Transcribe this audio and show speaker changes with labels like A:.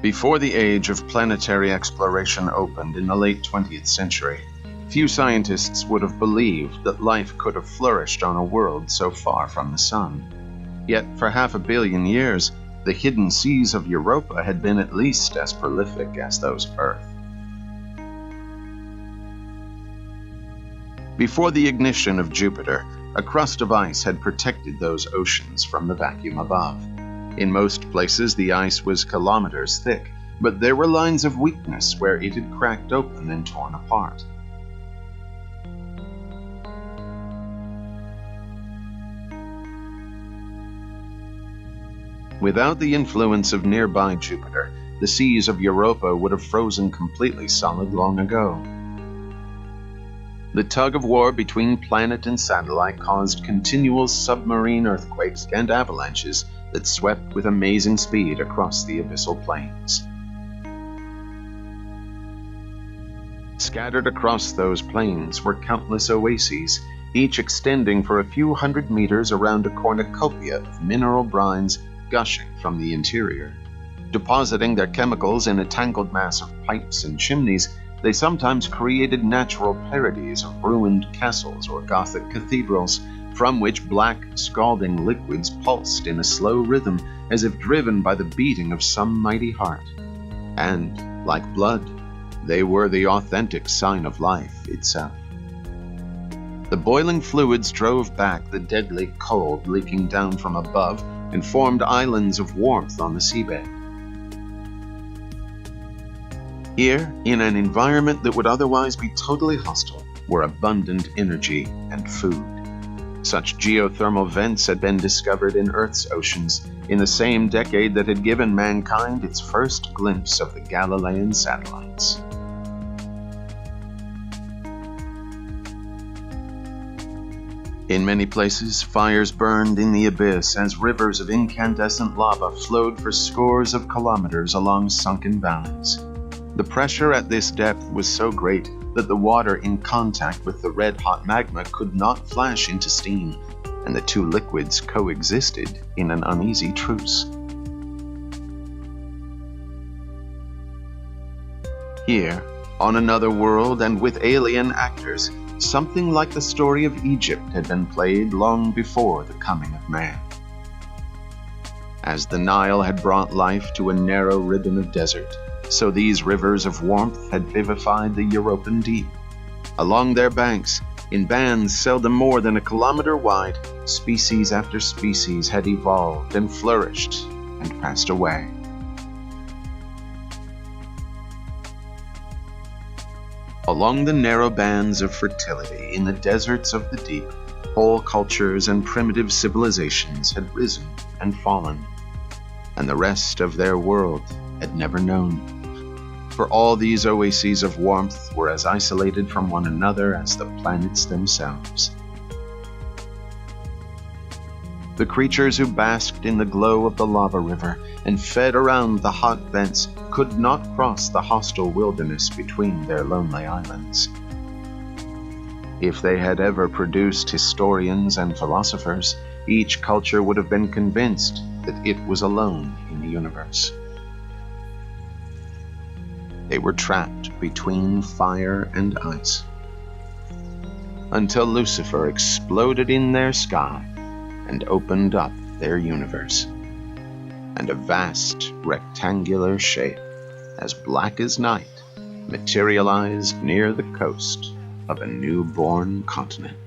A: Before the age of planetary exploration opened in the late 20th century, few scientists would have believed that life could have flourished on a world so far from the sun. Yet for 500 million years, the hidden seas of Europa had been at least as prolific as those of Earth. Before the ignition of Jupiter, a crust of ice had protected those oceans from the vacuum above. In most places, the ice was kilometers thick, but there were lines of weakness where it had cracked open and torn apart. Without the influence of nearby Jupiter, the seas of Europa would have frozen completely solid long ago. The tug-of-war between planet and satellite caused continual submarine earthquakes and avalanches that swept with amazing speed across the abyssal plains. Scattered across those plains were countless oases, each extending for a few hundred meters around a cornucopia of mineral brines gushing from the interior. Depositing their chemicals in a tangled mass of pipes and chimneys, they sometimes created natural parodies of ruined castles or Gothic cathedrals, from which black, scalding liquids pulsed in a slow rhythm as if driven by the beating of some mighty heart. And, like blood, they were the authentic sign of life itself. The boiling fluids drove back the deadly cold leaking down from above and formed islands of warmth on the seabed. Here, in an environment that would otherwise be totally hostile, were abundant energy and food. Such geothermal vents had been discovered in Earth's oceans in the same decade that had given mankind its first glimpse of the Galilean satellites. In many places, fires burned in the abyss as rivers of incandescent lava flowed for scores of kilometers along sunken valleys. The pressure at this depth was so great that the water in contact with the red-hot magma could not flash into steam, and the two liquids coexisted in an uneasy truce. Here, on another world and with alien actors, something like the story of Egypt had been played long before the coming of man. As the Nile had brought life to a narrow ribbon of desert, so these rivers of warmth had vivified the European deep. Along their banks, in bands seldom more than a kilometer wide, species after species had evolved and flourished and passed away. Along the narrow bands of fertility in the deserts of the deep, whole cultures and primitive civilizations had risen and fallen, and the rest of their world had never known. For all these oases of warmth were as isolated from one another as the planets themselves. The creatures who basked in the glow of the lava river and fed around the hot vents could not cross the hostile wilderness between their lonely islands. If they had ever produced historians and philosophers, each culture would have been convinced that it was alone in the universe. They were trapped between fire and ice, until Lucifer exploded in their sky and opened up their universe, and a vast rectangular shape, as black as night, materialized near the coast of a newborn continent.